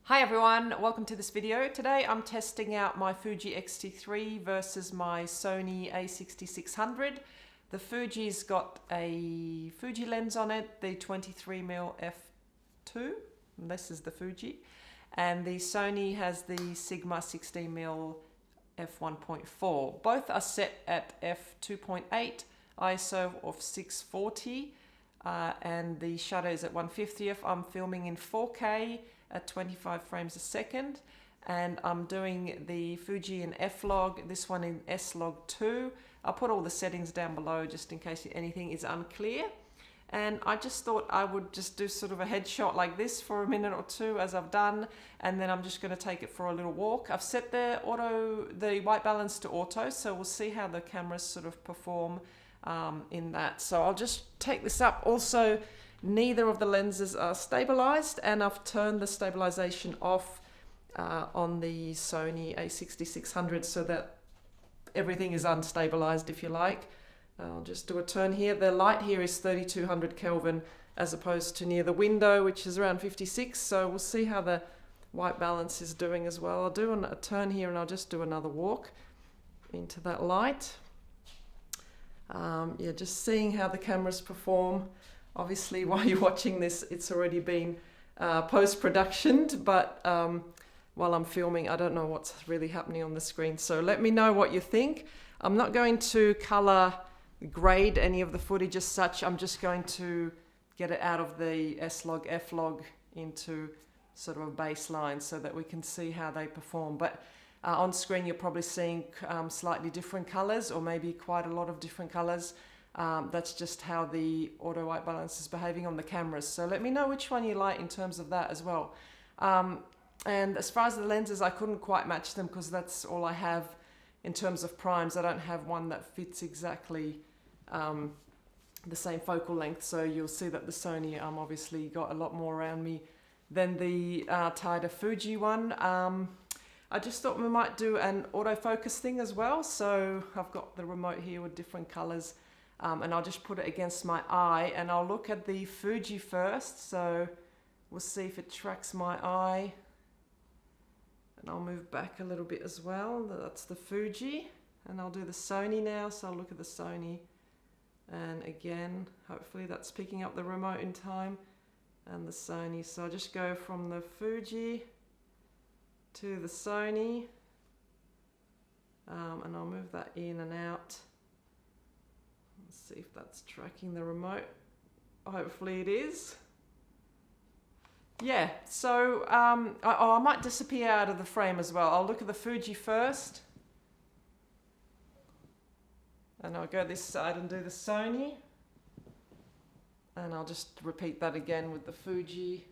Hi everyone, welcome to this video. Today I'm testing out my Fuji X-T3 versus my Sony a6600. The Fuji's got a Fuji lens on it, the 23mm f2, this is the Fuji, and the Sony has the Sigma 16mm f1.4. Both are set at f2.8, ISO of 640, and the shutter is at 1/50th. I'm filming in 4K at 25 frames a second, and I'm doing the Fuji in F-Log, this one in S-Log 2. I'll put all the settings down below just in case anything is unclear. And I just thought I would just do sort of a headshot like this for a minute or two, as I've done, and then I'm just going to take it for a little walk. I've set the white balance to auto, so we'll see how the cameras sort of perform in that. So I'll just take this up. Also, neither of the lenses are stabilized, and I've turned the stabilization off on the Sony a6600 so that everything is unstabilized, if you like. I'll just do a turn here. The light here is 3200 Kelvin as opposed to near the window, which is around 56. So we'll see how the white balance is doing as well. I'll do a turn here and I'll just do another walk into that light. Yeah, just seeing how the cameras perform. Obviously, while you're watching this, it's already been post-productioned, but while I'm filming, I don't know what's really happening on the screen. So let me know what you think. I'm not going to color grade any of the footage as such. I'm just going to get it out of the S-Log, F-Log into sort of a baseline so that we can see how they perform. But on screen, you're probably seeing slightly different colors, or maybe quite a lot of different colors. That's just how the auto white balance is behaving on the cameras. So let me know which one you like in terms of that as well. And as far as the lenses, I couldn't quite match them because that's all I have in terms of primes. I don't have one that fits exactly the same focal length. So you'll see that the Sony obviously got a lot more around me than the tighter Fuji one. I just thought we might do an autofocus thing as well. So I've got the remote here with different colors. And I'll just put it against my eye, and I'll look at the Fuji first. So we'll see if it tracks my eye. And I'll move back a little bit as well. That's the Fuji. And I'll do the Sony now. So I'll look at the Sony. And again, hopefully that's picking up the remote in time. And the Sony. So I'll just go from the Fuji to the Sony. And I'll move that in and out. See if that's tracking the remote. Hopefully it is. Yeah, so I might disappear out of the frame as well. I'll look at the Fuji first. And I'll go this side and do the Sony. And I'll just repeat that again with the Fuji.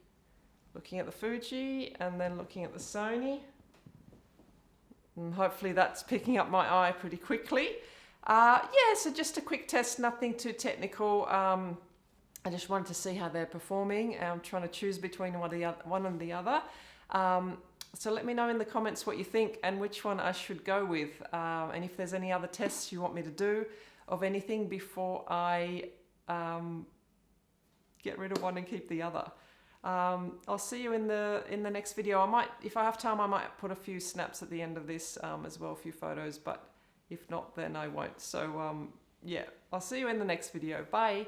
Looking at the Fuji and then looking at the Sony. And hopefully that's picking up my eye pretty quickly. Yeah, so just a quick test, nothing too technical. I just wanted to see how they're performing. I'm trying to choose between one and the other. So let me know in the comments what you think and which one I should go with. And if there's any other tests you want me to do of anything before I get rid of one and keep the other. I'll see you in the next video. I might, if I have time, I might put a few snaps at the end of this as well, a few photos, but if not, then I won't. So yeah, I'll see you in the next video. Bye.